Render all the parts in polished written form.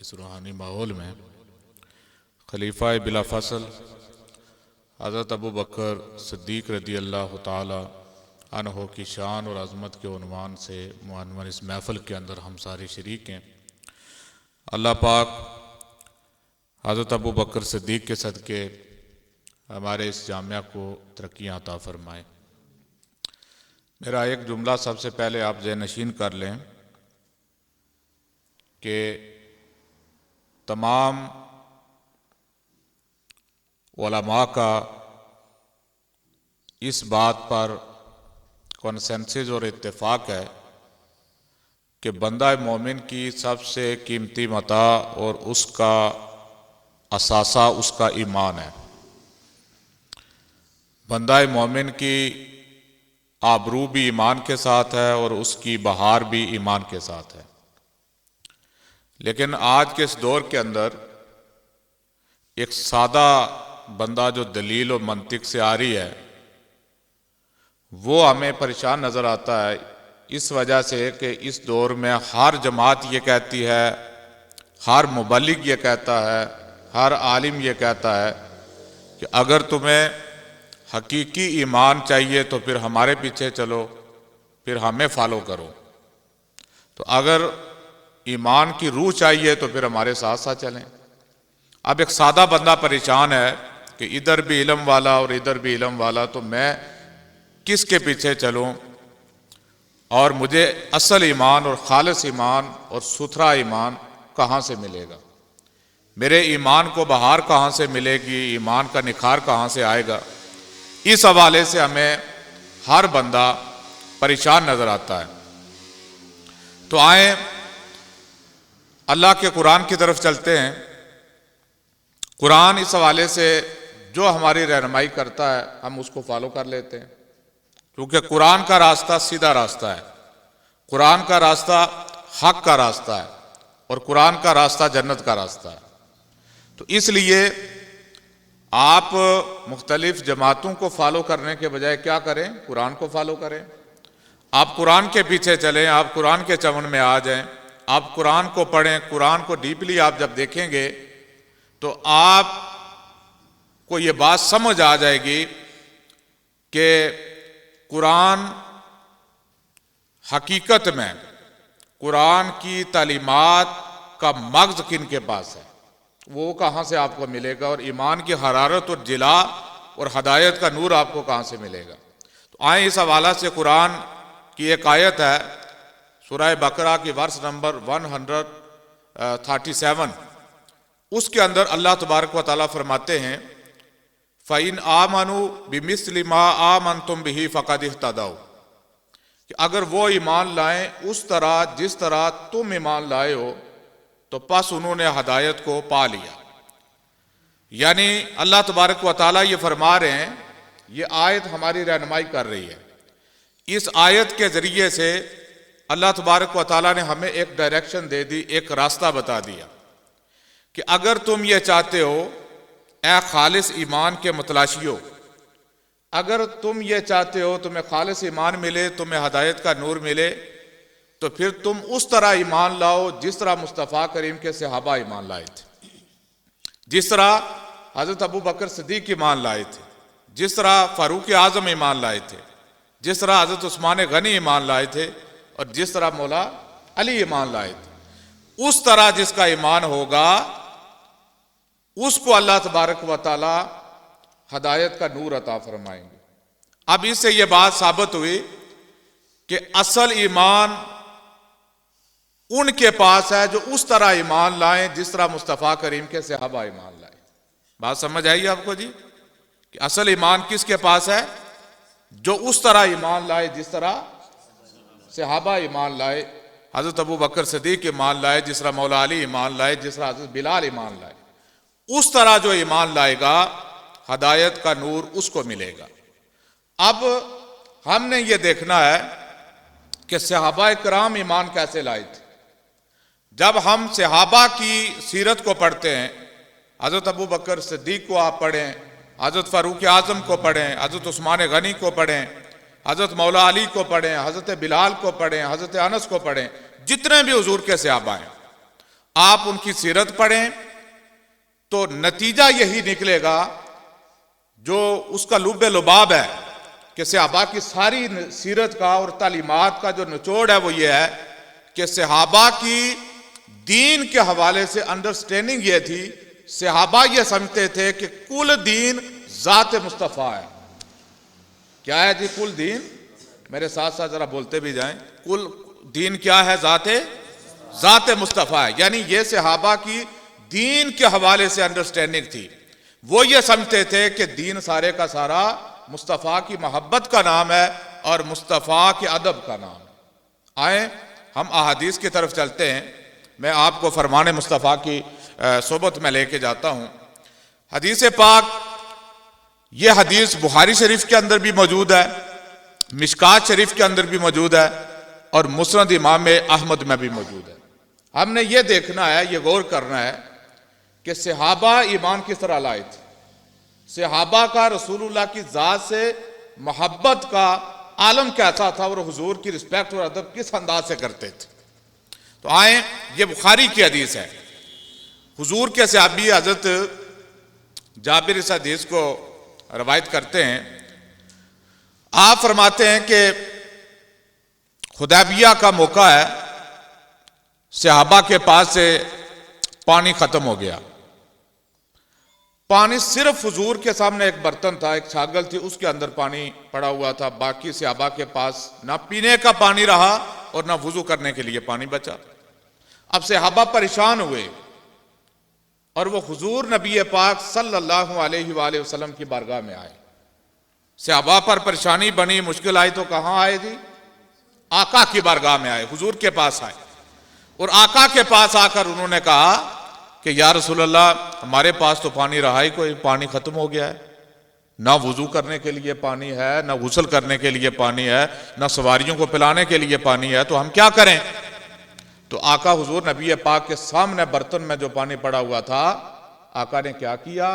इस रूहानी माहौल में खलीफा बिला फसल हज़रत अबू बकर सिद्दीक़ रदी अल्लाह ताला अन्हो की शान और अज़मत के उन्वान से मुअन्वन इस महफ़िल के अंदर हम सारे शरीक हैं। अल्लाह पाक हज़रत अबू बकर सिद्दीक़ के सदक़े हमारे इस जामिया को तरक्कियाँ अता फ़रमाए। मेरा एक जुमला सबसे पहले आप ज़हनशीन कर लें कि तमाम उलमा का इस बात पर कॉन्सेंसस और इत्तेफाक है कि बंदा मोमिन की सबसे कीमती मता और उसका असासा उसका ईमान है। बंदा मोमिन की आबरू भी ईमान के साथ है और उसकी बहार भी ईमान के साथ है। लेकिन आज के इस दौर के अंदर एक सादा बंदा जो दलील और मंतिक से आ रही है वो हमें परेशान नज़र आता है, इस वजह से कि इस दौर में हर जमात ये कहती है, हर मुबल्लिग ये कहता है, हर आलिम ये कहता है कि अगर तुम्हें हकीकी ईमान चाहिए तो फिर हमारे पीछे चलो, फिर हमें फॉलो करो। तो अगर ईमान की रूह चाहिए तो फिर हमारे साथ साथ चलें। अब एक सादा बंदा परेशान है कि इधर भी इल्म वाला और इधर भी इल्म वाला, तो मैं किसके पीछे चलूं और मुझे असल ईमान और खालिस ईमान और सुथरा ईमान कहाँ से मिलेगा, मेरे ईमान को बहार कहाँ से मिलेगी, ईमान का निखार कहाँ से आएगा। इस हवाले से हमें हर बंदा परेशान नजर आता है। तो आए अल्लाह के कुरान की तरफ चलते हैं। कुरान इस हवाले से जो हमारी रहनुमाई करता है हम उसको फॉलो कर लेते हैं, क्योंकि कुरान का रास्ता सीधा रास्ता है, कुरान का रास्ता हक का रास्ता है और कुरान का रास्ता जन्नत का रास्ता है। तो इसलिए आप मुख्तलिफ जमातों को फॉलो करने के बजाय क्या करें, कुरान को फॉलो करें। आप कुरान के पीछे चलें, आप कुरान के चमन में आ जाएं, आप कुरान को पढ़ें। कुरान को डीपली आप जब देखेंगे तो आपको ये बात समझ आ जाएगी कि कुरान हकीकत में कुरान की तालीमात का मग़ज़ किन के पास है, वो कहाँ से आपको मिलेगा, और ईमान की हरारत और जिला और हदायत का नूर आपको कहाँ से मिलेगा। तो आए इस हवाला से कुरान की एक आयत है सूरह बकरा की वर्स नंबर 137, उसके अंदर अल्लाह तबारक व तआला फरमाते हैं फ़इन आमनु बिमिस्लि मा आमनतुम बिही फ़क़द इह्तदौ, कि अगर वो ईमान लाएं उस तरह जिस तरह तुम ईमान लाए हो तो बस उन्होंने हदायत को पा लिया। यानी अल्लाह तबारक व तआला ये फरमा रहे हैं, ये आयत हमारी रहनुमाई कर रही है। इस आयत के ज़रिए से अल्लाह तबारक व तआला ने हमें एक डायरेक्शन दे दी, एक रास्ता बता दिया कि अगर तुम ये चाहते हो ए खालिस ईमान के मुतलाशियो, अगर तुम ये चाहते हो तुम्हें खालिस ईमान मिले, तुम्हें हदायत का नूर मिले, तो फिर तुम उस तरह ईमान लाओ जिस तरह मुस्तफ़ा करीम के सहाबा ईमान लाए थे, जिस तरह हज़रत अबू बकर सिद्दीक़ ईमान लाए थे, जिस तरह फ़ारूक आज़म ईमान लाए थे, जिस तरह हज़रत उस्मान गनी ईमान लाए थे और जिस तरह मौला अली ईमान लाए थे। उस तरह जिसका ईमान होगा उसको अल्लाह तबारक व तआला हदायत का नूर अता फरमाएंगे। अब इससे यह बात साबित हुई कि असल ईमान उनके पास है जो उस तरह ईमान लाएं जिस तरह मुस्तफ़ा करीम के सहाबा ईमान लाए। बात समझ आई आपको जी, कि असल ईमान किसके पास है, जो उस तरह ईमान लाए जिस तरह सहाबा ईमान लाए, हज़रत अबू बकर सिद्दीक़ ईमान लाए, जिस तरह मौला अली ईमान लाए, जिस तरह हज़रत बिलाल ईमान लाए। उस तरह जो ईमान लाएगा हदायत का नूर उसको मिलेगा। अब हमने ये देखना है कि सहाबा किराम ईमान कैसे लाए थे। जब हम सहाबा की सीरत को पढ़ते हैं, हज़रत अबू बकर सिद्दीक़ को आप पढ़ें, हज़रत फ़ारूक आज़म को पढ़ें, हज़रत उस्मान गनी को पढ़ें, हज़रत मौला अली को पढ़ें, हज़रत बिलाल को पढ़ें, हज़रत अनस को पढ़ें, जितने भी हुजूर के सहाबा हैं, आप उनकी सीरत पढ़ें तो नतीजा यही निकलेगा, जो उसका लुब्बे लुबाब है कि सहाबा की सारी सीरत का और तालीमात का जो निचोड़ है वो ये है कि सहाबा की दीन के हवाले से अंडरस्टैंडिंग ये थी, सहाबा ये समझते थे कि कुल दीन ज़ात मुस्तफ़ा है। क्या है जी कुल दीन? मेरे साथ साथ जरा बोलते भी जाएं, कुल दीन क्या है? ज़ात मुस्तफ़ा है। यानी ये सहाबा की दीन के हवाले से अंडरस्टैंडिंग थी। वो ये समझते थे कि दीन सारे का सारा मुस्तफ़ा की मोहब्बत का नाम है और मुस्तफ़ा के अदब का नाम है। आए हम अहादीस की तरफ चलते हैं। मैं आपको फरमान मुस्तफ़ा की सोबत में लेके जाता हूँ। हदीस पाक, ये हदीस बुखारी शरीफ के अंदर भी मौजूद है, मिशकात शरीफ के अंदर भी मौजूद है और मुस्नद इमाम अहमद में भी मौजूद है। हमने ये देखना है, ये गौर करना है कि सहाबा ईमान किस तरह लाए थे, सहाबा का रसूलुल्लाह की ज़ात से मोहब्बत का आलम कैसा था और हुजूर की रिस्पेक्ट और अदब किस अंदाज से करते थे। तो आए, ये बुखारी की हदीस है। हुजूर के सहाबी हजरत जाबिर इस हदीस को रवायत करते हैं। आप फरमाते हैं कि हुदैबिया का मौका है, सहाबा के पास से पानी खत्म हो गया। पानी सिर्फ हुजूर के सामने एक बर्तन था, एक छागल थी, उसके अंदर पानी पड़ा हुआ था। बाकी सहाबा के पास ना पीने का पानी रहा और ना वुजू करने के लिए पानी बचा। अब सहाबा परेशान हुए और वो हुजूर नबी पाक सल्लल्लाहु अलैहि वसल्लम की बारगाह में आए। सहाबा पर परेशानी बनी, मुश्किल आई तो कहां आए जी? आका की बारगाह में आए, हुजूर के पास आए और आका के पास आकर उन्होंने कहा कि या रसूलल्लाह, हमारे पास तो पानी रहा ही कोई, पानी खत्म हो गया है। ना वुजू करने के लिए पानी है, ना गुस्ल करने के लिए पानी है, ना सवारियों को पिलाने के लिए पानी है, तो हम क्या करें? तो आका हुजूर नबी पाक के सामने बर्तन में जो पानी पड़ा हुआ था, आका ने क्या किया?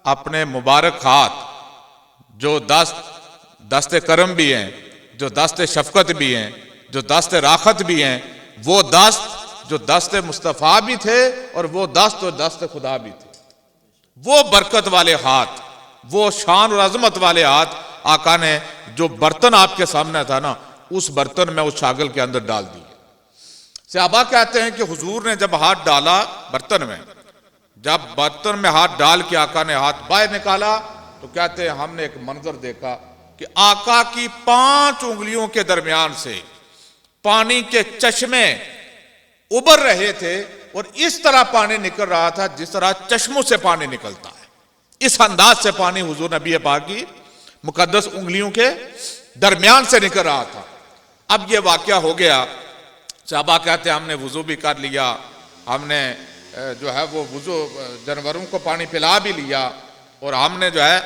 अपने मुबारक हाथ, जो दस्ते करम भी हैं, जो दस्ते शफकत भी हैं, जो दस्ते राखत भी हैं, वो दस्त जो दस्ते मुस्तफ़ा भी थे और वो दस्त खुदा भी थे, वो बरकत वाले हाथ, वो शान और अजमत वाले हाथ आका ने जो बर्तन आपके सामने था ना, उस बर्तन में उस छागल के अंदर डाल दिए। सहाबा कहते हैं कि हुजूर ने जब हाथ डाला बर्तन में, जब बर्तन में हाथ डाल के आका ने हाथ बाहर निकाला तो कहते हैं हमने एक मंजर देखा कि आका की 5 उंगलियों के दरमियान से पानी के चश्मे उबर रहे थे और इस तरह पानी निकल रहा था जिस तरह चश्मों से पानी निकलता है। इस अंदाज से पानी हुजूर नबी पाक की मुकद्दस उंगलियों के दरमियान से निकल रहा था। अब यह वाकया हो गया। सहाबा कहते हैं हमने वुजू भी कर लिया, हमने जो है वो वुजू जानवरों को पानी पिला भी लिया और हमने जो है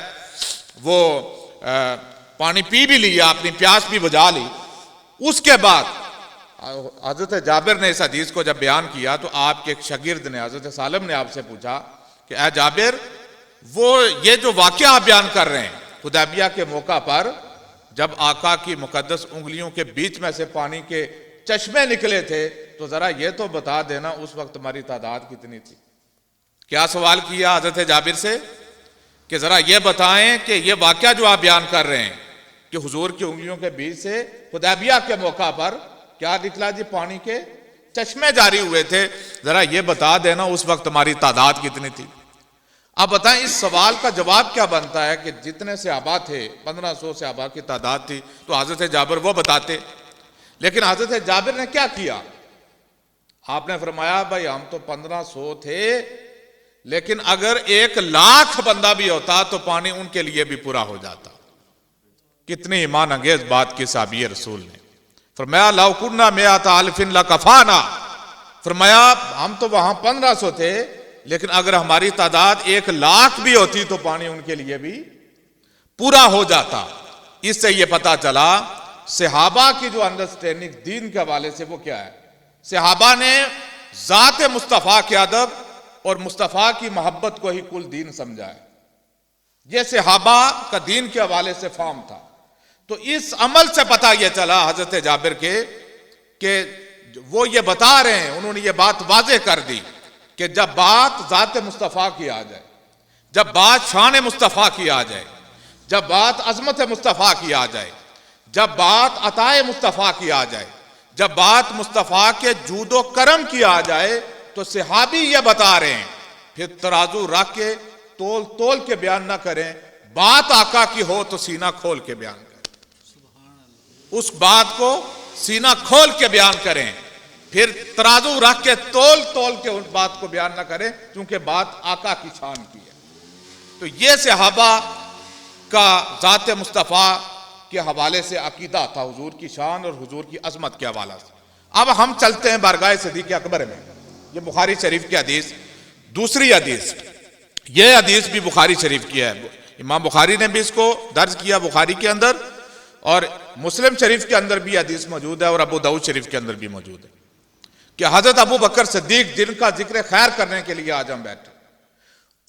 वो पानी पी भी लिया, अपनी प्यास भी बुझा ली। उसके बाद हजरत जाबिर ने इस हदीस को जब बयान किया तो आपके एक शागिर्द ने, हजरत सालम ने आपसे पूछा कि ऐ जाबिर, वो ये जो वाकया आप बयान कर रहे हैं, हुदैबिया के मौका पर जब आका की मुकद्दस उंगलियों के बीच में से पानी के चश्मे निकले थे, तो जरा ये तो बता देना उस वक्त हमारी तादाद कितनी थी? क्या सवाल किया हजरत जाबिर से कि जरा ये बताएं कि ये वाकया जो आप बयान कर रहे हैं कि हुजूर की उंगलियों के बीच से हुदैबिया के मौका पर क्या निकला जी? पानी के चश्मे जारी हुए थे, जरा ये बता देना उस वक्त हमारी तादाद कितनी थी? अब बताएं इस सवाल का जवाब क्या बनता है कि जितने सहाबा थे 1500 सहाबा की तादाद थी, तो हजरत जाबिर वो बताते। लेकिन हजरत जाबिर ने क्या किया? आपने फरमाया भाई हम तो 1500 थे, लेकिन अगर 1,00,000 बंदा भी होता तो पानी उनके लिए भी पूरा हो जाता। कितनी ईमान अंगेज बात की साहबी रसूल ने फरमाया लाउकुन्ना में आता अल्फिन ला कफाना। फरमाया हम तो वहां 1500 थे, लेकिन अगर हमारी तादाद 1,00,000 भी होती तो पानी उनके लिए भी पूरा हो जाता। इससे यह पता चला सहाबा की जो अंडरस्टैंडिंग दीन के हवाले से वो क्या है। सहाबा ने जात मुस्तफ़ा के अदब और मुस्तफ़ा की मोहब्बत को ही कुल दीन समझा है। यह सहाबा का दीन के हवाले से फार्म था। तो इस अमल से पता यह चला हजरत जाबिर के कि वो ये बता रहे हैं, उन्होंने ये बात वाजे कर दी कि जब बात ज़ात मुस्तफ़ा की आ जाए, जब बात शान मुस्तफ़ा की आ जाए, जब बात अज़मत मुस्तफ़ा की आ जाए, जब बात अताए मुस्तफ़ा की आ जाए, जब बात मुस्तफ़ा के जूदो करम की आ जाए, तो सहाबी ये बता रहे हैं, फिर तराजू रख के तोल तोल के बयान ना करें, बात आका की हो तो सीना खोल के बयान करें, उस बात को सीना खोल के बयान करें, फिर तराजू रख के तोल तोल के उस बात को बयान ना करें, क्योंकि बात आका की शान की है। तो ये सहाबा का ज़ात मुस्तफ़ा के हवाले से अकीदा था, हुजूर की शान और हुजूर की अजमत के हवाला से। अब हम चलते हैं बारगाह सिद्दीक़ अकबर में। ये बुखारी शरीफ की हदीस, दूसरी हदीस, ये हदीस भी बुखारी शरीफ की है। इमाम बुखारी ने भी इसको दर्ज किया बुखारी के अंदर, और मुस्लिम शरीफ के अंदर भी हदीस मौजूद है, और अबू दाऊद शरीफ के अंदर भी मौजूद है कि हजरत अबू बकर सिद्दीक, जिनका जिक्र खैर करने के लिए आज हम बैठे,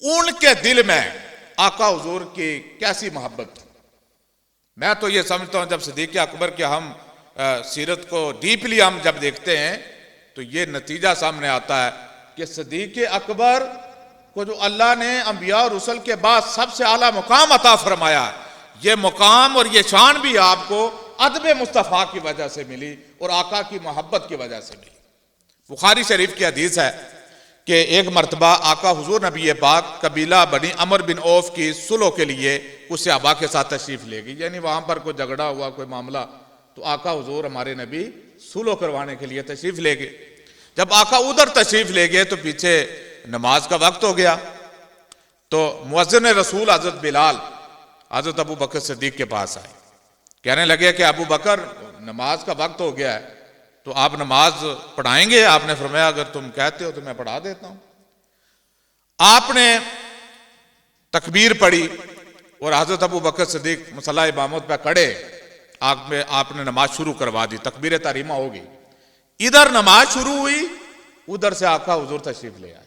उनके दिल में आका हुजूर की कैसी मोहब्बत थी। मैं तो ये समझता हूं, जब सिद्दीक अकबर के हम सीरत को डीपली हम जब देखते हैं, तो ये नतीजा सामने आता है कि सिद्दीक अकबर को जो अल्लाह ने अंबिया और रसूल के बाद सबसे आला मुकाम अता फरमाया, ये मुकाम और ये शान भी आपको अदब मुस्तफ़ा की वजह से मिली और आका की मोहब्बत की वजह से मिली। बुखारी शरीफ की हदीस है कि एक मरतबा आका हुजूर नबी पाक कबीला बनी अमर बिन औफ की सुलह के लिए कुछ सहाबा के साथ तशरीफ ले गई, यानी वहां पर कोई झगड़ा हुआ, कोई मामला, तो आका हुजूर हमारे नबी सुलह करवाने के लिए तशरीफ ले गए। जब आका उधर तशरीफ ले गए तो पीछे नमाज का वक्त हो गया, तो मुअज्जिन रसूल हजरत बिलाल हजरत अबू बकर सिद्दीक के पास आए, कहने लगे कि अबू बकर, नमाज का वक्त हो गया है, तो आप नमाज पढ़ाएंगे? आपने फरमाया अगर तुम कहते हो तो मैं पढ़ा देता हूं। आपने तकबीर पढ़ी और हजरत अबू बकर सिद्दीक मुसल्ला इमामत पे खड़े, आपने नमाज शुरू करवा दी, तकबीर तहरीमा होगी। इधर नमाज शुरू हुई, उधर से आका हुजूर तशरीफ ले आए,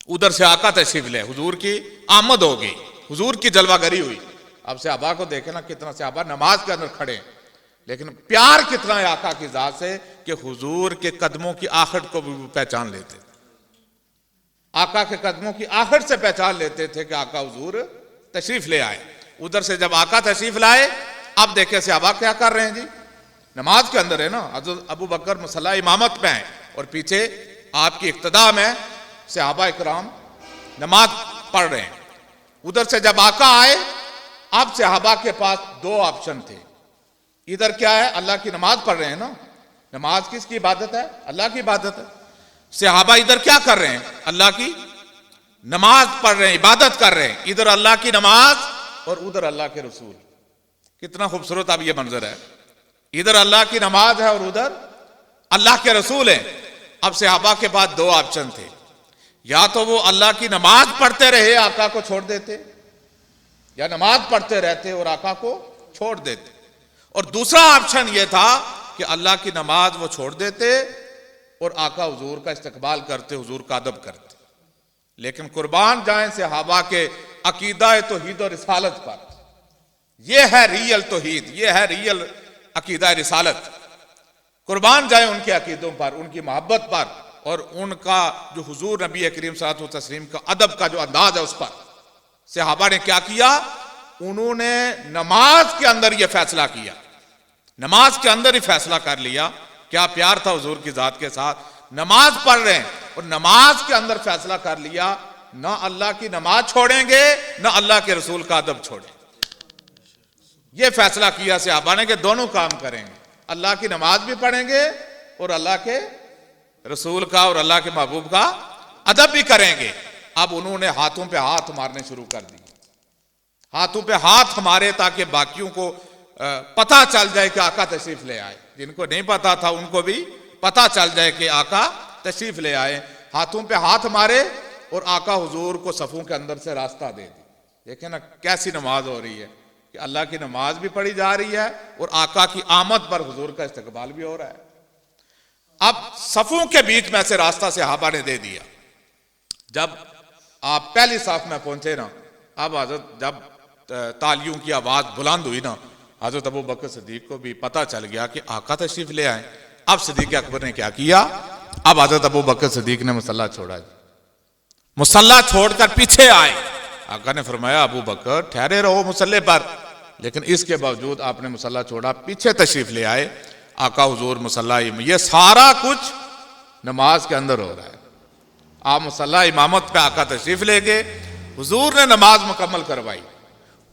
उधर से आका तशरीफ ले, हुजूर की आमद हो गई, हुजूर की जलवागरी हुई। अब सहाबा को देखे ना, कितना सहाबा नमाज के अंदर खड़े, लेकिन प्यार कितना है आका की जात से कि हुजूर के कदमों की आहट को भी पहचान लेते, आका के कदमों की आहट से पहचान लेते थे कि आका हुजूर तशरीफ ले आए। उधर से जब आका तशरीफ लाए, अब देखे सहाबा क्या कर रहे हैं जी, नमाज के अंदर है ना, हज़रत अबू बकर मुसल्ला इमामत में है और पीछे आपकी इक्तदा में सहाबा इकराम नमाज पढ़ रहे हैं। उधर से जब आका आए, अब सहाबा के पास दो ऑप्शन थे, इधर क्या है, अल्लाह की नमाज पढ़ रहे हैं ना, नमाज किसकी इबादत है? अल्लाह की इबादत है। सहाबा इधर क्या कर रहे हैं? अल्लाह की नमाज पढ़ रहे हैं, इबादत कर रहे हैं, इधर अल्लाह की नमाज और उधर अल्लाह के रसूल। कितना खूबसूरत अब ये मंजर है, इधर अल्लाह की नमाज है और उधर अल्लाह के रसूल है। अब सहाबा के पास दो ऑप्शन थे, या तो वो अल्लाह की नमाज पढ़ते रहे, आका को छोड़ देते, या नमाज पढ़ते रहते और आका को छोड़ देते, और दूसरा ऑप्शन यह था कि अल्लाह की नमाज वो छोड़ देते और आका हुजूर का इस्तकबाल करते, हुजूर का अदब करते। लेकिन कुर्बान जाएं सहाबा के अकीदा तौहीद और रिसालत पर, यह है रियल तौहीद, यह है रियल अकीदा रिसालत। कुर्बान जाए उनके अकीदों पर, उनकी मोहब्बत पर, और उनका जो हुजूर नबी करीम सल्लल्लाहु अलैहि वसल्लम का अदब का जो अंदाज है उस पर। सहाबा ने क्या किया, उन्होंने नमाज के अंदर यह फैसला किया, नमाज के अंदर ही फैसला कर लिया। क्या प्यार था हुजूर की जात के साथ, नमाज पढ़ रहे हैं और नमाज के अंदर फैसला कर लिया, ना अल्लाह की नमाज छोड़ेंगे, ना अल्लाह के रसूल का अदब छोड़ेंगे। यह फैसला किया सहाबा ने कि दोनों काम करेंगे, अल्लाह की नमाज भी पढ़ेंगे और अल्लाह के रसूल का और अल्लाह के महबूब का अदब भी करेंगे। अब उन्होंने हाथों पे हाथ मारने शुरू कर दिए, हाथों पे हाथ मारे ताकि बाकियों को पता चल जाए कि आका तशरीफ ले आए, जिनको नहीं पता था उनको भी पता चल जाए कि आका तशरीफ ले आए। हाथों पे हाथ मारे और आका हुजूर को सफ़ों के अंदर से रास्ता दे दी। देखें ना कैसी नमाज हो रही है कि अल्लाह की नमाज भी पढ़ी जा रही है और आका की आमद पर हुजूर का इस्तकबाल भी हो रहा है। अब सफ़ों के बीच में से रास्ता सहाबा ने दे दिया। जब आप पहली साफ में पहुंचे ना, अब हजरत जब तालियों की आवाज बुलंद हुई ना, हजरत अबू बकर सिद्दीक को भी पता चल गया कि आका तशरीफ ले आए। अब सिद्दीक अकबर ने क्या किया, अब हजरत अबू बकर सिद्दीक ने मुसल्ला छोड़ा। मुसल्ला छोड़कर पीछे आए। आका ने फरमाया अबू बकर ठहरे रहो मुसल्ले पर, लेकिन इसके बावजूद आपने मुसल्ला छोड़ा, पीछे तशरीफ ले आए। आका हुजूर मुसल्ला, ये सारा कुछ नमाज के अंदर हो रहा है। आप मुसल्ला इमामत पे आका तशरीफ ले गए, हुजूर ने नमाज मुकम्मल करवाई।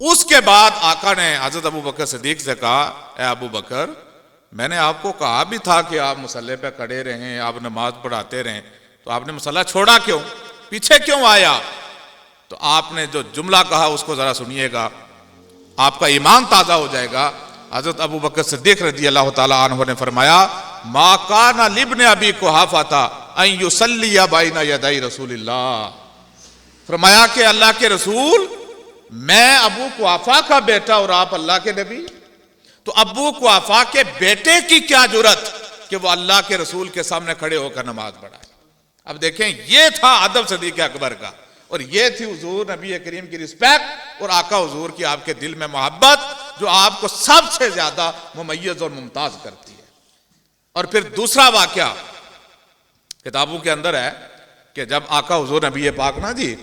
उसके बाद आका ने हजरत अबू बकर सिद्दीक से कहा, ए अबू बकर, मैंने आपको कहा भी था कि आप मुसल्ले पे खड़े रहें, आप नमाज पढ़ाते रहें, तो आपने मुसल्ला छोड़ा क्यों, पीछे क्यों आया? तो आपने जो जुमला कहा उसको जरा सुनिएगा, आपका ईमान ताजा हो जाएगा। हजरत अबू बकर सिद्दीक रज़ी अल्लाह ताला अन्हु ने फरमाया, मा काना लिब्ने अबी कुहाफा था अन युसल्लिया बैना यदै रसूलिल्लाह। फरमाया कि अल्लाह के रसूल, मैं अबू कुहाफा का बेटा और आप अल्लाह के नबी, तो अबू कुहाफा के बेटे की क्या जुरत कि वो अल्लाह के रसूल के सामने खड़े होकर नमाज पढ़ाए। अब देखें, ये था अदब सिद्दीक अकबर का, और ये थी हुजूर नबी करीम की रिस्पेक्ट और आका हुजूर की आपके दिल में मोहब्बत, जो आपको सबसे ज्यादा मुमय्यज और मुमताज करती है। और फिर दूसरा वाकया किताबों के अंदर है कि जब आका हुजूर नबी पाक ना जी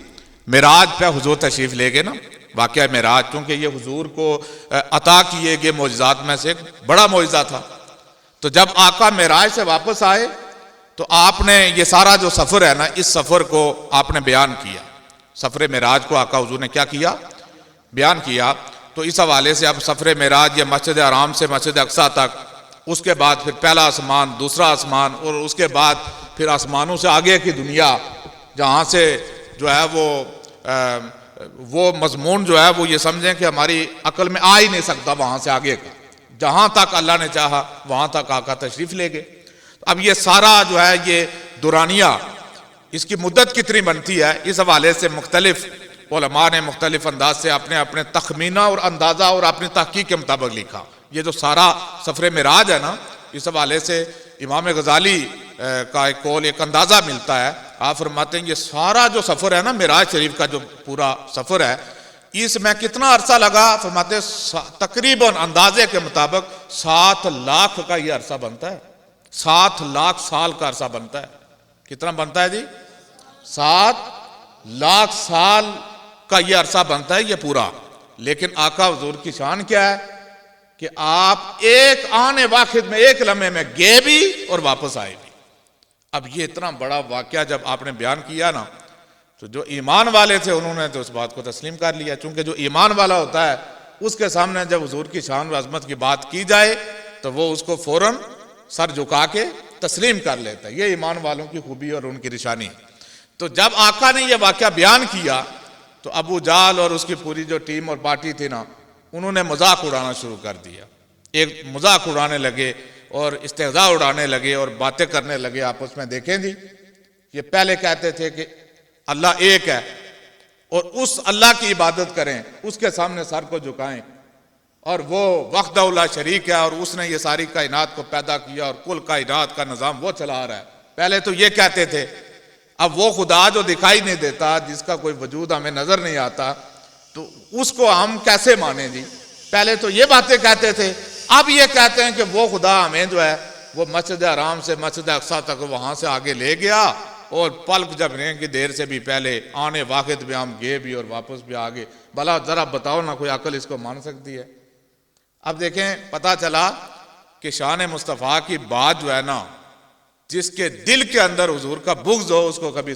मेराज पे हुजूर तशरीफ ले गए ना, वाकया मेराज, क्योंकि ये हुजूर को अता किए गए मौजज़ात में से एक बड़ा मौजज़ा था। तो जब आका मेराज से वापस आए तो आपने ये सारा जो सफ़र है ना, इस सफ़र को आपने बयान किया। सफ़र मेराज को आका हुजूर ने क्या किया, बयान किया। तो इस हवाले से अब सफ़र मेराज या मस्जिद हराम से मस्जिद अक्सा तक, उसके बाद फिर पहला आसमान, दूसरा आसमान, और उसके बाद फिर आसमानों से आगे की दुनिया, जहाँ से जो है वो मजमून जो है वो ये समझें कि हमारी अकल में आ ही नहीं सकता, वहाँ से आगे का, जहाँ तक अल्लाह ने चाहा वहाँ तक आका तशरीफ़ ले गए। अब ये सारा जो है ये दुरानिया, इसकी मुद्दत कितनी बनती है, इस हवाले से मुख्तलिफ उलमा ने मुख्तलिफ अंदाज से अपने अपने तखमीना और अंदाज़ा और अपनी तहकीक के मुताबिक लिखा। ये जो सारा सफ़र मेराज है ना, इस हवाले से इमाम गज़ाली का एक कौल, एक अंदाज़ा मिलता है। आप फरमाते हैं ये सारा जो सफ़र है ना, मेराज शरीफ का जो पूरा सफ़र है, इसमें कितना अरसा लगा? फरमाते तकरीबन अंदाजे के मुताबिक 7 लाख का ये अरसा बनता है, 7 लाख साल का अरसा बनता है। कितना बनता है जी? 7 लाख साल का ये अरसा बनता है ये पूरा। लेकिन आका हुजूर की शान क्या है कि आप एक आने वाक़िद में, एक लम्हे में गए भी और वापस आए भी। अब ये इतना बड़ा वाक़या जब आपने बयान किया ना, तो जो ईमान वाले थे उन्होंने तो उस बात को तस्लीम कर लिया, चूंकि जो ईमान वाला होता है उसके सामने जब हुजूर की शान और अज़मत की बात की जाए तो वो उसको फौरन सर झुका के तस्लीम कर लेता है। ये ईमान वालों की खूबी और उनकी निशानी। तो जब आका ने यह वाक़या बयान किया तो अबू जाल और उसकी पूरी जो टीम और पार्टी थी ना, उन्होंने मजाक उड़ाना शुरू कर दिया। एक मजाक उड़ाने लगे और इस्तेज़ा उड़ाने लगे और बातें करने लगे आपस में। देखें जी, ये पहले कहते थे कि अल्लाह एक है और उस अल्लाह की इबादत करें, उसके सामने सर को झुकाएं, और वो वहदहुल्ला शरीक है और उसने ये सारी कायनात को पैदा किया और कुल कायनात का निज़ाम वो चला रहा है। पहले तो ये कहते थे। अब वो खुदा जो दिखाई नहीं देता, जिसका कोई वजूद हमें नजर नहीं आता, तो उसको हम कैसे माने जी? पहले तो ये बातें कहते थे, अब ये कहते हैं कि वो खुदा हमें जो है वो मस्जिद हराम से मस्जिद अक्सा तक वहां से आगे ले गया, और पलक झपकने की देर से भी पहले आने वाक़िद भी हम गए भी और वापस भी आगे। भला जरा बताओ ना, कोई अकल इसको मान सकती है? अब देखें, पता चला कि शान मुस्तफ़ा की बात जो है ना, जिसके दिल के अंदर हुजूर का बुग़्ज़ हो उसको कभी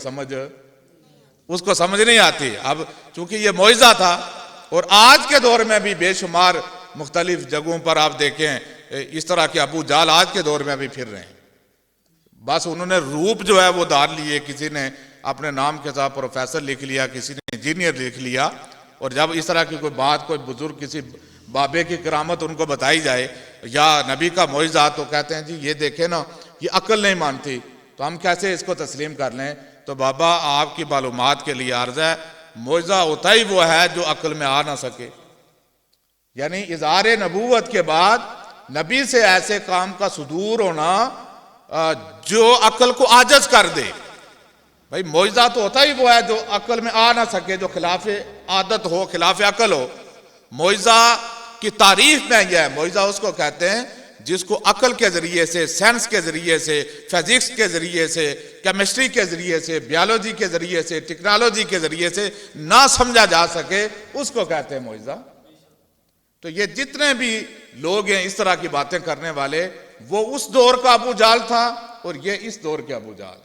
उसको समझ नहीं आती। अब चूंकि ये मौइज़ा था, और आज के दौर में भी बेशुमार मुख्तलिफ जगहों पर आप देखें इस तरह के अबू जाल आज के दौर में भी फिर रहे हैं। बस उन्होंने रूप जो है वो धार लिए, किसी ने अपने नाम के साथ प्रोफेसर लिख लिया, किसी ने इंजीनियर लिख लिया, और जब इस तरह की कोई बात, कोई बुजुर्ग किसी बाबे की करामत उनको बताई जाए या नबी का मौइज़ा, तो कहते हैं जी ये देखें ना, ये अक्ल नहीं मानती, तो हम कैसे इसको तस्लीम कर लें? तो बाबा आपकी मालूमात के लिए अर्ज़ है, मौइज़ा होता ही वो है जो अक्ल में आ ना सके। यानी इज़हार नबूवत के बाद नबी से ऐसे काम का सुदूर होना जो अक्ल को आजज कर दे। भाई मौइज़ा तो होता ही वो है जो अक्ल में आ ना सके, जो खिलाफ आदत हो, खिलाफ अक्ल हो। मौइज़ा की तारीफ में यह है, मौइज़ा उसको कहते हैं जिसको अकल के ज़रिए से, साइंस के ज़रिए से, फिजिक्स के ज़रिए से, केमिस्ट्री के ज़रिए से, बायोलॉजी के ज़रिए से, टेक्नोलॉजी के ज़रिए से ना समझा जा सके, उसको कहते हैं मौइज़ा। तो ये जितने भी लोग हैं इस तरह की बातें करने वाले, वो उस दौर का अबू जाल था और ये इस दौर के अबू जाल।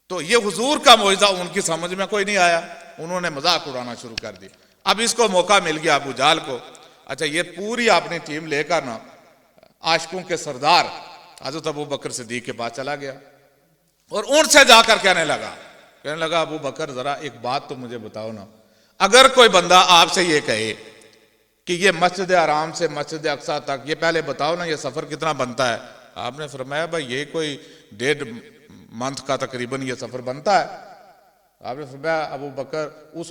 तो ये हुजूर का मौइज़ा उनकी समझ में कोई नहीं आया, उन्होंने मजाक उड़ाना शुरू कर दिया। अब इसको मौका मिल गया अबू जाल को। अच्छा, ये पूरी अपनी टीम लेकर ना आशिकों के सरदार हज़रत अबू बकर सिद्दीक के पास चला गया और उनसे जाकर कहने लगा अबू बकर जरा एक बात तो मुझे बताओ ना, अगर कोई बंदा आपसे ये कहे कि ये मस्जिद हराम से मस्जिद अक्सा तक, ये पहले बताओ ना ये सफ़र कितना बनता है। आपने फरमाया भाई ये कोई 1.5 मंथ का तकरीबन ये सफ़र बनता है। आपने फरमाया अबू बकर,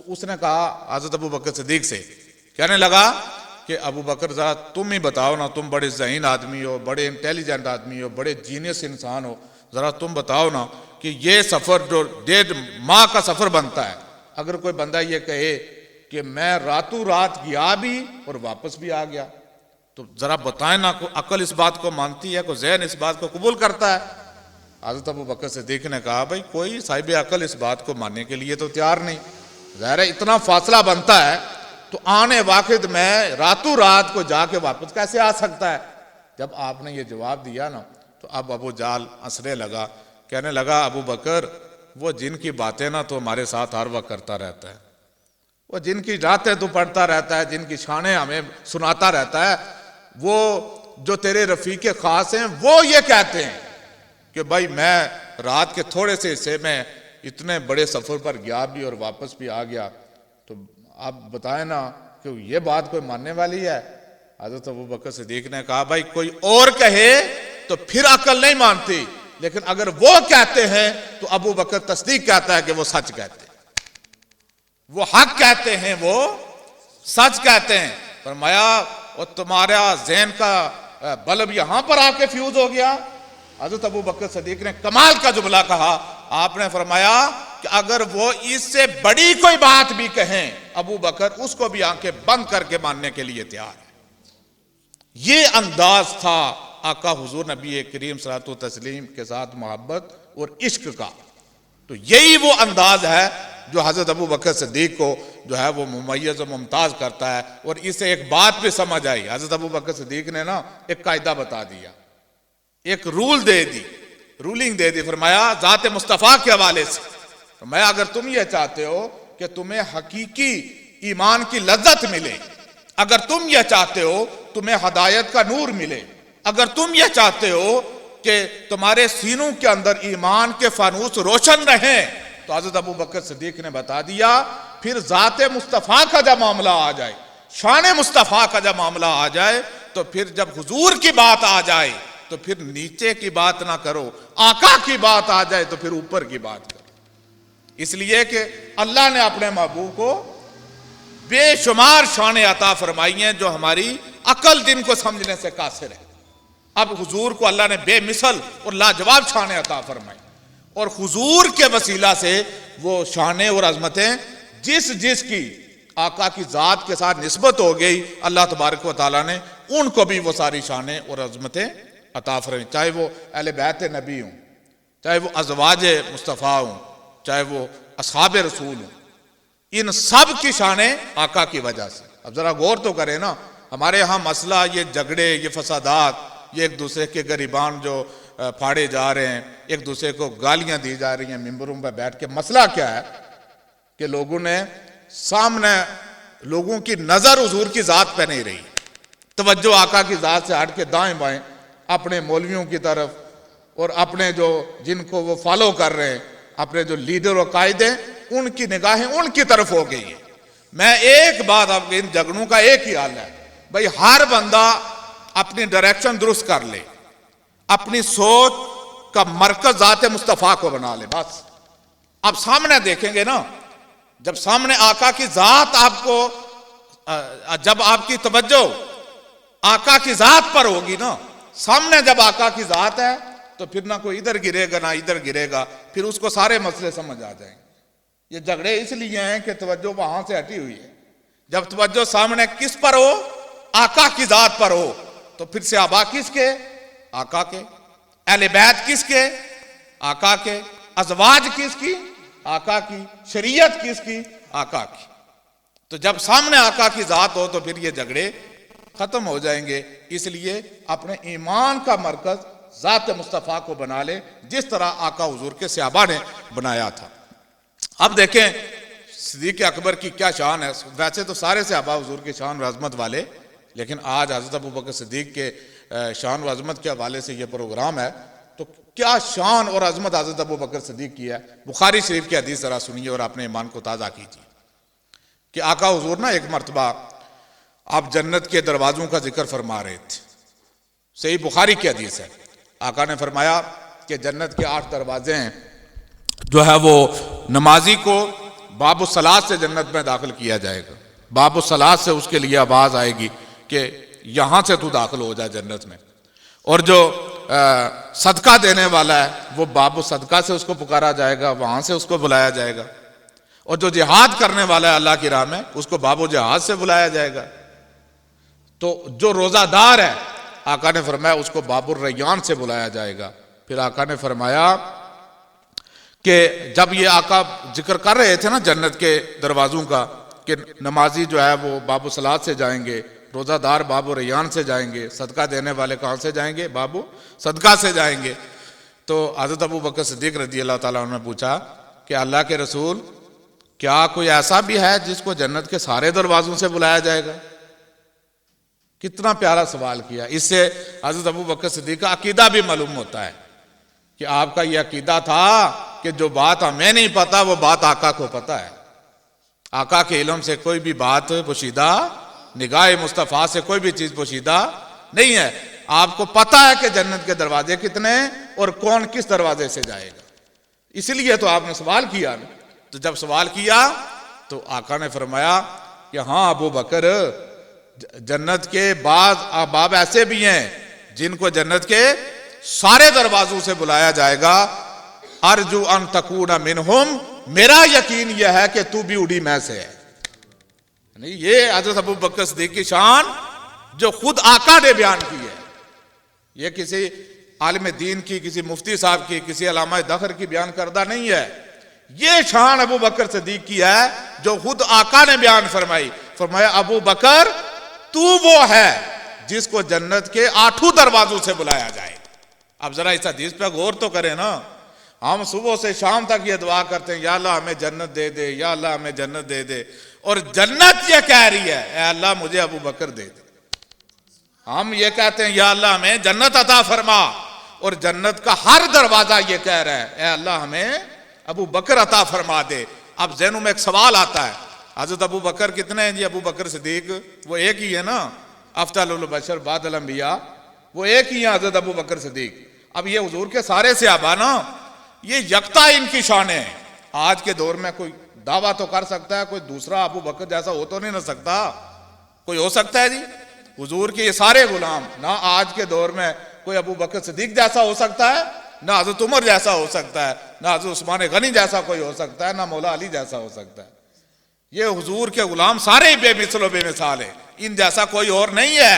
उसने कहा हज़रत अबू बकर सिद्दीक से, कहने लगा कि अबू बकर ज़रा तुम ही बताओ ना, तुम बड़े ज़हीन आदमी हो, बड़े इंटेलिजेंट आदमी हो, बड़े जीनियस इंसान हो, ज़रा तुम बताओ ना कि ये सफ़र जो 1.5 माह का सफ़र बनता है, अगर कोई बंदा ये कहे कि मैं रातों रात गया भी और वापस भी आ गया, तो ज़रा बताएं ना, को अकल इस बात को मानती है, को ज़हन इस बात को कबूल करता है। हज़रत अबू बकर सिद्दीक ने कहा भाई कोई साहिब अकल इस बात को मानने के लिए तो तैयार नहीं, ज़ाहिर है इतना फासला बनता है तो आने वाक़ित में रातों रात को जाके वापस कैसे आ सकता है। जब आपने ये जवाब दिया ना, तो अब अबू जाल हंसने लगा, कहने लगा अबू बकर वो जिनकी बातें ना तो हमारे साथ हर वक्त करता रहता है, वो जिनकी रातें तो पढ़ता रहता है, जिनकी शानें हमें सुनाता रहता है, वो जो तेरे रफ़ीक़े ख़ास हैं वो ये कहते हैं कि भाई मैं रात के थोड़े से हिस्से में इतने बड़े सफ़र पर गया भी और वापस भी आ गया, तो आप बताएं ना कि ये बात कोई मानने वाली है। हज़रत अबू बकर सिद्दीक ने कहा भाई कोई और कहे तो फिर अकल नहीं मानती, लेकिन अगर वो कहते हैं तो अबू बकर तस्दीक कहता है कि वो सच कहते हैं, वो हक कहते हैं, वो सच कहते हैं। फरमाया और तुम्हारा ज़हन का बल्ब यहां पर आके फ्यूज हो गया। हज़रत अबू बकर सिद्दीक ने कमाल का जुमला कहा, आपने फरमाया कि अगर वो इससे बड़ी कोई बात भी कहें अबू बकर उसको भी आंखें बंद करके मानने के लिए तैयार है। ये अंदाज था आका हुजूर नबी करीम सल्लल्लाहु अलैहि वसल्लम के साथ मोहब्बत और इश्क का। तो यही वो अंदाज है जो हज़रत अबू बकर सिद्दीक को जो है वो मुमय्यज़ और मुमताज़ करता है। और इससे एक बात भी समझ आई, हज़रत अबू बकर सिद्दीक ने ना एक कायदा बता दिया, एक रूलिंग दे दी। फरमाया ज़ात मुस्तफ़ा के हवाले से, फरमाया अगर तुम ये चाहते हो कि तुम्हें हकीकी ईमान की लज्जत मिले, अगर तुम ये चाहते हो तुम्हें हदायत का नूर मिले, अगर तुम ये चाहते हो कि तुम्हारे सीनों के अंदर ईमान के फानूस रोशन रहें, तो हज़रत अबू बकर सिद्दीक ने बता दिया फिर ज़ात मुस्तफ़ा का जब मामला आ जाए, शान मुस्तफ़ा का जब मामला आ जाए, तो फिर जब हुजूर की बात आ जाए तो फिर नीचे की बात ना करो, आका की बात आ जाए तो फिर ऊपर की बात करो। इसलिए कि अल्लाह ने अपने महबूब को बेशुमार शान अता फरमाई हैं जो हमारी अकल दिन को समझने से कासिर है। अब हुजूर को अल्लाह ने बेमिसल और लाजवाब शान अता फरमाई, और हुजूर के वसीला से वो शानें और अजमतें जिस की आका की ज़ात के साथ निस्बत हो गई, अल्लाह तबारक व तआला ने उनको भी वो सारी शानें और अजमतें अता फरमाई, चाहे वो अहले बैत नबी हों, चाहे वो अज़वाज मुस्तफ़ा हों, चाहे वो असहाब रसूल हों, इन सब की शानें आका की वजह से। अब ज़रा गौर तो करें ना, हमारे यहाँ मसला ये झगड़े, ये फसादात, ये एक दूसरे के गरीबान जो फाड़े जा रहे हैं, एक दूसरे को गालियां दी जा रही हैं मिंबरों पर बैठ के, मसला क्या है कि लोगों ने सामने, लोगों की नज़र हुजूर की ज़ात पे नहीं रही, तवज्जो आका की ज़ात से हट के दाएं बाएं अपने मौलवियों की तरफ और अपने जो जिनको वो फॉलो कर रहे हैं, अपने जो लीडर और कायद हैं, उनकी निगाहें उनकी तरफ हो गई है। मैं एक बात आपके, इन झगड़ों का एक ही हाल है भाई, हर बंदा अपनी डायरेक्शन दुरुस्त कर ले, अपनी सोच का मरकज ज़ात मुस्तफ़ा को बना ले, बस। आप सामने देखेंगे ना, जब सामने आका की ज़ात आपको, जब आपकी तवज्जो आका की ज़ात पर होगी ना, सामने जब आका की ज़ात है तो फिर ना कोई इधर गिरेगा ना इधर गिरेगा, फिर उसको सारे मसले समझ आ जाएंगे। ये झगड़े इसलिए हैं कि तवज्जो वहां से हटी हुई है। जब तवज्जो सामने किस पर हो, आका की ज़ात पर हो, तो फिर सहाबा किसके? आका के। अहले बैत किसके? आका के। अज़वाज किसकी? आका की। शरीयत किसकी? आका की। तो जब सामने आका की जात हो तो फिर ये झगड़े खत्म हो जाएंगे। इसलिए अपने ईमान का मरकज जात मुस्तफ़ा को बना ले, जिस तरह आका हुजूर के सहाबा ने बनाया था। अब देखें सिद्दीक़ अकबर की क्या शान है। वैसे तो सारे सहाबा हुजूर की शान और अज़मत वाले, लेकिन आज हज़रत अबू बकर सिद्दीक़ के शान और अज़मत के हवाले से ये प्रोग्राम है। तो क्या शान और अज़मत हज़रत अबू बकर सिद्दीक़ की है। बुखारी शरीफ की हदीस ज़रा सुनिए और अपने ईमान को ताज़ा कीजिए कि आका हुजूर ना एक मरतबा आप जन्नत के दरवाज़ों का जिक्र फरमा रहे थे। सही बुखारी की हदीस है। आका ने फरमाया कि जन्नत के 8 दरवाजे हैं, जो है वो नमाजी को बाबु सलात से जन्नत में दाखिल किया जाएगा। बाबु सलात से उसके लिए आवाज़ आएगी कि यहाँ से तू दाखिल हो जा जन्नत में। और जो सदका देने वाला है वो बाबु सदका से उसको पुकारा जाएगा, वहाँ से उसको बुलाया जाएगा। और जो जिहाद करने वाला है अल्लाह की राह में, उसको बाबू जिहाद से बुलाया जाएगा। तो जो रोज़ादार है, आका ने फरमाया उसको बाबुर रैयान से बुलाया जाएगा। फिर आका ने फरमाया कि जब ये आका जिक्र कर रहे थे ना जन्नत के दरवाज़ों का, कि नमाजी जो है वो बाबू सलात से जाएंगे, रोज़ादार बाबू रैयान से जाएंगे, सदका देने वाले कहाँ से जाएंगे? बाबू सदका से जाएंगे। तो हज़रत अबू बकर सिद्दीक़ रज़ी अल्लाह ताला अन्हु ने पूछा कि अल्लाह के रसूल, क्या कोई ऐसा भी है जिसको जन्नत के सारे दरवाज़ों से बुलाया जाएगा? कितना प्यारा सवाल किया। इससे हज़रत अबू बकर सिद्दीक़ का अकीदा भी मालूम होता है कि आपका यह अकीदा था कि जो बात हमें नहीं पता वो बात आका को पता है। आका के इल्म से कोई भी बात पोशीदा, निगाह मुस्तफ़ा से कोई भी चीज़ पोशीदा नहीं है। आपको पता है कि जन्नत के दरवाजे कितने और कौन किस दरवाजे से जाएगा। इसलिए तो आपने सवाल किया। तो जब सवाल किया तो आका ने फरमाया कि हाँ अबू बकर, जन्नत के बाद बाब ऐसे भी हैं जिनको जन्नत के सारे दरवाजों से बुलाया जाएगा। अर्जु अन तकूना मिनहुम, मेरा यकीन यह है कि तू भी उड़ी में से है। नहीं, ये हज़रत अबू बकर सिद्दीक़ की शान जो खुद आका ने बयान की है। ये किसी आलिम दीन की, किसी मुफ्ती साहब की, किसी अल्लामा दखर की बयान करदा नहीं है। ये शान अबू बकर सिद्दीक़ की है जो खुद आका ने बयान फरमाई। फरमाया अबू बकर तू वो है जिसको जन्नत के 8 दरवाजों से बुलाया जाए। अब जरा इस हदीस पे गौर तो करें ना। हम सुबह से शाम तक ये दुआ करते हैं, या अल्लाह हमें जन्नत दे दे, या अल्लाह हमें जन्नत दे दे। और जन्नत ये कह रही है, ए अल्लाह मुझे अबू बकर दे दे। हम ये कहते हैं या अल्लाह हमें जन्नत अता फरमा, और जन्नत का हर दरवाजा ये कह रहा है, ए अल्लाह हमें अबू बकर अता फरमा दे। अब ज़हनों में एक सवाल आता है, हज़रत अबू बकर कितने हैं जी? अबू बकर सिद्दीक़ वो एक ही है ना, अफ़ज़लुल बशर बादल अंबिया, वो एक ही है हज़रत अबू बकर सिद्दीक़। अब ये हुजूर के सारे सहाबा ना, ये यकता इनकी शान है। आज के दौर में कोई दावा तो कर सकता है, कोई दूसरा अबू बकर जैसा हो तो नहीं ना सकता। कोई हो सकता है जी? हुजूर के ये सारे गुलाम, ना आज के दौर में कोई अबू बकर सिद्दीक़ जैसा हो सकता है, ना हज़रत उमर जैसा हो सकता है, ना हज़रत उस्मान गनी जैसा कोई हो सकता है, ना मौला अली जैसा हो सकता है। ये हुजूर के गुलाम सारे ही बेमिसल बेमिसाल है, इन जैसा कोई और नहीं है।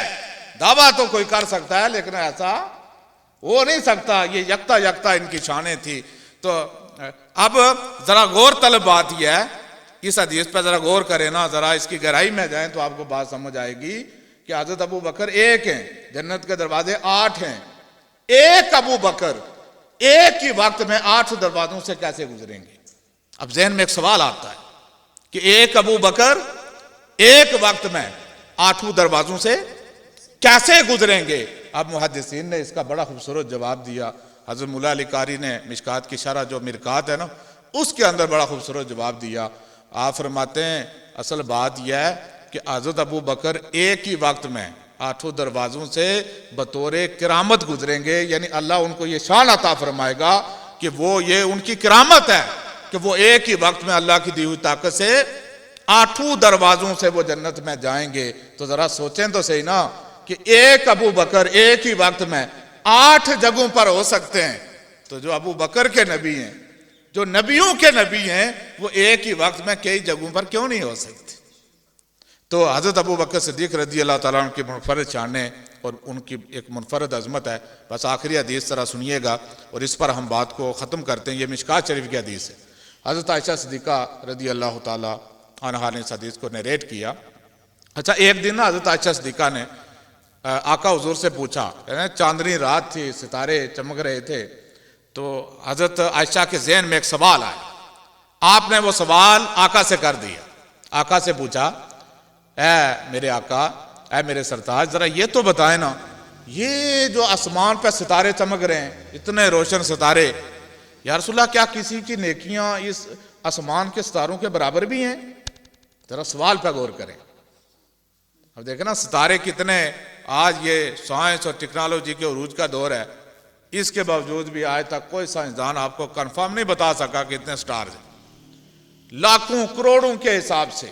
दावा तो कोई कर सकता है लेकिन ऐसा हो नहीं सकता। ये यकता यकता इनकी शानें थी। तो अब जरा गौर तलब बात यह है, इस हदीस पर जरा गौर करें ना, जरा इसकी गहराई में जाएं तो आपको बात समझ आएगी कि हज़रत अबू बकर एक हैं, जन्नत के दरवाजे 8 हैं। एक अबू बकर एक ही वक्त में 8 दरवाजों से कैसे गुजरेंगे? अब जहन में एक सवाल आता है कि एक अबू बकर एक वक्त में 8 दरवाजों से कैसे गुजरेंगे? अब मुहद्दिसीन ने इसका बड़ा खूबसूरत जवाब दिया। हज़रत मुल्ला अली कारी ने मिशकात की शरह जो मिरकात है ना, उसके अंदर बड़ा खूबसूरत जवाब दिया। आप फरमाते हैं असल बात यह है कि हज़रत अबू बकर एक ही वक्त में 8 दरवाजों से बतौर किरामत गुजरेंगे। यानी अल्लाह उनको ये शान अता फरमाएगा कि वो, ये उनकी किरामत है कि वो एक ही वक्त में अल्लाह की दी हुई ताकत से 8 दरवाजों से वो जन्नत में जाएंगे। तो जरा सोचें तो सही ना कि एक अबू बकर एक ही वक्त में 8 जगहों पर हो सकते हैं। तो जो अबू बकर के नबी हैं, जो नबियों के नबी हैं, वो एक ही वक्त में कई जगहों पर क्यों नहीं हो सकते? तो हज़रत अबू बकर सिद्दीक़ रज़ी अल्लाह ताला अन्हु की मुनफरद शान और उनकी एक मुनफरद अज़मत है। बस आखिरी हदीस ज़रा सुनिएगा और इस पर हम बात को ख़त्म करते हैं। ये मिशकात शरीफ की हदीस है। हज़रत आयशा सिद्दीक़ा रज़ी अल्लाह ताला अन्हा ने इस हदीस को नरेट किया। अच्छा, एक दिन ना हज़रत आयशा सिद्दीक़ा ने आका हुज़ूर से पूछा, चांदनी रात थी, सितारे चमक रहे थे, तो हज़रत आयशा के ज़हन में एक सवाल आया। आपने वो सवाल आका से कर दिया। आका से पूछा, ऐ मेरे आका, ऐ मेरे सरताज, ज़रा ये तो बताएं ना, ये जो आसमान पर सितारे चमक रहे हैं, इतने रोशन सितारे, या रसूलल्लाह क्या किसी की नेकियां इस आसमान के सितारों के बराबर भी हैं? ज़रा सवाल पर गौर करें। अब देखें ना, सितारे कितने, आज ये साइंस और टेक्नोलॉजी के उरूज का दौर है, इसके बावजूद भी आज तक कोई साइंसदान आपको कंफर्म नहीं बता सका कि इतने स्टार्स हैं। लाखों करोड़ों के हिसाब से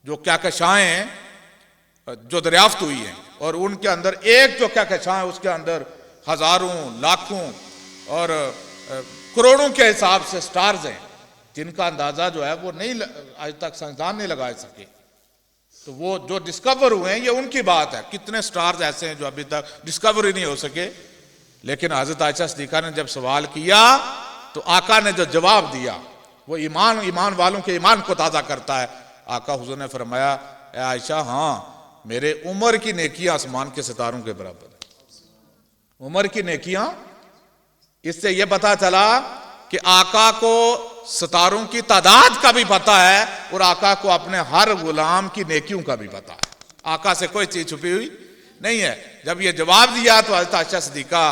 जो कहकशाएं हैं जो दरियाफ्त हुई हैं, और उनके अंदर एक जो कहकशां है उसके अंदर हजारों, लाखों और करोड़ों के हिसाब से स्टार्स हैं, जिनका अंदाजा जो है वो नहीं, आज तक साइंसदान नहीं लगा सके। तो वो जो डिस्कवर हुए हैं ये उनकी बात है, कितने स्टार्स ऐसे हैं जो अभी तक डिस्कवर ही नहीं हो सके। लेकिन हज़रत आयशा सिद्दीक़ा ने जब सवाल किया तो आका ने जो जवाब दिया वो ईमान वालों के ईमान को ताज़ा करता है। आका हुज़ूर ने फरमाया, ए आयशा, हाँ, मेरे उम्र की नेकियां आसमान के सितारों के बराबर है। उम्र की नेकियां, इससे यह पता चला कि आका को सितारों की तादाद का भी पता है और आका को अपने हर गुलाम की नेकियों का भी पता है। आका से कोई चीज छुपी हुई नहीं है। जब ये जवाब दिया तो हज़रत आयशा सिद्दीक़ा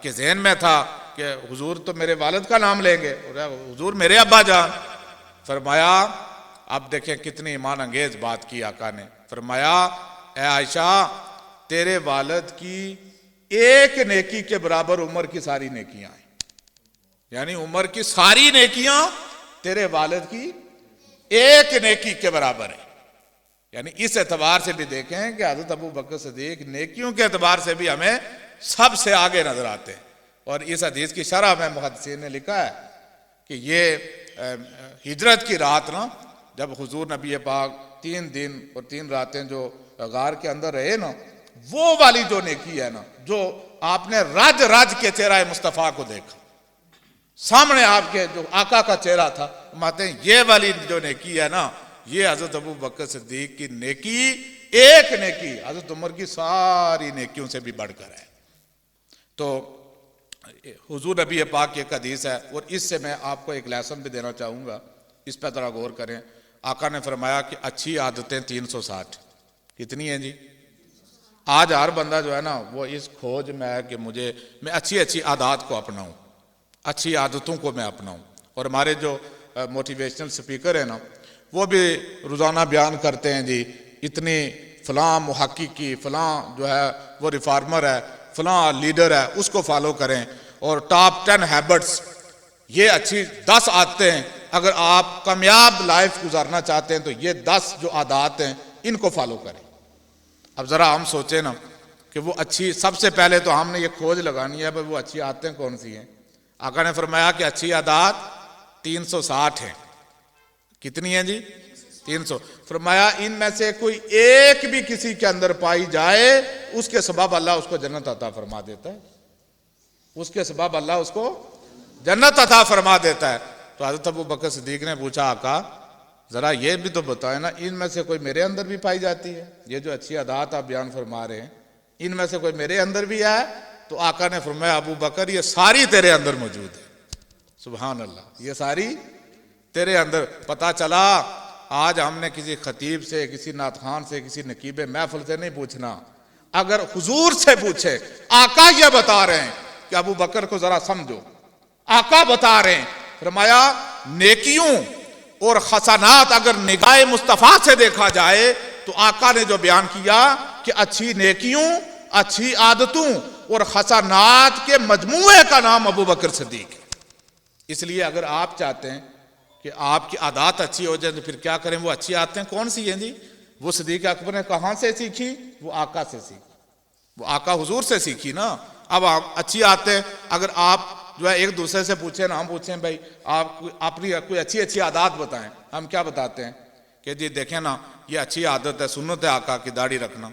के ज़हन में था कि हुजूर तो मेरे वालिद का नाम लेंगे, और हुजूर मेरे अब्बा जान। फरमाया, अब देखें कितनी ईमान अंगेज बात की आका ने। फरमाया, ए आयशा, तेरे वालिद की एक नेकी के बराबर उम्र की सारी नेकियां हैं, यानी उम्र की सारी नेकियां तेरे वालिद की एक नेकी के बराबर है। यानी इस एतबार से भी देखें कि हज़रत अबू बकर सिद्दीक़ नेकियों के एतबार से भी हमें सबसे आगे नजर आते हैं। और इस हदीस की शरह में मुहद्दिसीन ने लिखा है कि ये हिजरत की रात ना, जब हुजूर नबी पाक 3 दिन और 3 रातें जो गार के अंदर रहे ना, वो वाली जो नेकी है ना, जो आपने रज रज के चेहरा मुस्तफ़ा को देखा, सामने आपके जो आका का चेहरा था, माते हैं ये वाली जो नेकी है ना, ये हज़रत अबू बकर सिद्दीक़ की नेकी, एक नेकी हज़रत उमर की सारी नेकियों से भी बढ़कर है। तो हुजूर नबी पाक की एक हदीस है और इससे मैं आपको एक लेसन भी देना चाहूँगा, इस पर ज़रा गौर करें। आका ने फरमाया कि अच्छी आदतें 360, कितनी हैं जी? आज हर बंदा जो है ना वो इस खोज में है कि मैं अच्छी अच्छी आदत को अपनाऊं, अच्छी आदतों को मैं अपनाऊं। और हमारे जो मोटिवेशनल स्पीकर है ना, वो भी रोज़ाना बयान करते हैं जी, इतनी फ़लाँ मुहक्किकी, फ़लाँ जो है वो रिफार्मर है, फ़लाँ लीडर है, उसको फॉलो करें। और टॉप 10 हैबिट्स, ये अच्छी 10 आदतें हैं, अगर आप कामयाब लाइफ गुजारना चाहते हैं तो ये 10 जो आदत हैं इनको फॉलो करें। अब ज़रा हम सोचें ना कि वो अच्छी, सबसे पहले तो हमने ये खोज लगानी है भाई वो अच्छी आदतें कौन सी हैं। आका ने फरमाया कि अच्छी आदत 360 है। कितनी है जी? 300। फरमाया इनमें से कोई एक भी किसी के अंदर पाई जाए, उसके सबब अल्लाह उसको जन्नत अता फरमा देता है, उसके सबब अल्लाह उसको जन्नत अता फरमा देता है। तो हज़रत अबू बकर सिद्दीक़ ने पूछा, आका ज़रा ये भी तो बताए ना, इनमें से कोई मेरे अंदर भी पाई जाती है? ये जो अच्छी आदत आप बयान फरमा रहे हैं, इनमें से कोई मेरे अंदर भी है? तो आका ने फरमाया, अबू बकर ये सारी तेरे अंदर मौजूद है। सुभान अल्लाह, ये सारी तेरे अंदर। पता चला आज हमने किसी खतीब से, किसी नात खान से, किसी नकीब महफिल से नहीं पूछना, अगर हुजूर से पूछे, आका ये बता रहे हैं कि अबू बकर को जरा समझो, आका बता रहे हैं, फरमाया नेकियों और हसनात अगर निगाह मुस्तफ़ा से देखा जाए तो आका ने जो बयान किया कि अच्छी नेकियों, अच्छी आदतों और हसनात के मजमूए का नाम अबू बकर सिद्दीक़ है। इसलिए अगर आप चाहते हैं कि आपकी आदत अच्छी हो जाए तो फिर क्या करें? वो अच्छी आदतें कौन सी हैं जी? वो सिद्दीक़ अकबर ने कहाँ से सीखी? वो आका से सीखी, वो आका हुजूर से सीखी ना। अब आप अच्छी आदतें, अगर आप जो है एक दूसरे से पूछें ना, हम पूछें भाई आप अपनी कोई अच्छी अच्छी आदत बताएं, हम क्या बताते हैं कि जी देखें ना, ये अच्छी आदत है, सुन्नत है आका की दाढ़ी रखना,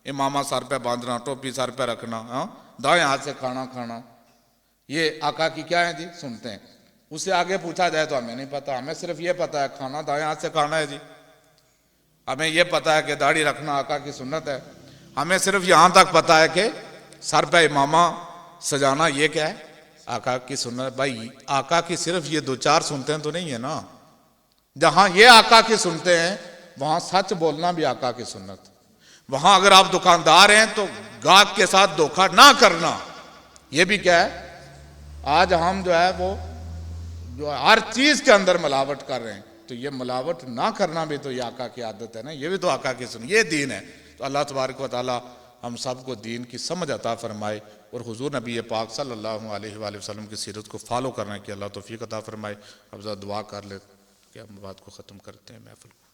इमामा सर पे बांधना, टोपी सर पे रखना, हाँ, दाएं हाथ से खाना खाना, ये आका की क्या है जी, सुनते हैं। उससे आगे पूछा जाए तो हमें नहीं पता, हमें सिर्फ ये पता है खाना दाएं हाथ से खाना है जी, हमें ये पता है कि दाढ़ी रखना आका की सुन्नत है, हमें सिर्फ यहाँ तक पता है कि सर पे इमामा सजाना ये क्या है, आका की सुन्नत। भाई आका की सिर्फ ये दो चार सुनते हैं तो नहीं है ना, जहां ये आका की सुनते हैं वहां सच बोलना भी आका की सुन्नत। वहां अगर आप दुकानदार हैं तो गाहक के साथ धोखा ना करना, ये भी क्या है। आज हम जो है वो जो हर चीज के अंदर मिलावट कर रहे हैं, तो ये मिलावट ना करना भी तो ये आका की आदत है ना, ये भी तो आका की सुन्नत, ये दीन है। तो अल्लाह तबारक व तआला हम सबको दीन की समझ अता फरमाए और हुजूर नबी पाक सल्लल्लाहु अलैहि वसल्लम की सीरत को फॉलो करने की अल्लाह तौफीक अता फरमाए। अब ज़रा दुआ कर ले कि हम बात को ख़त्म करते हैं महफिल को।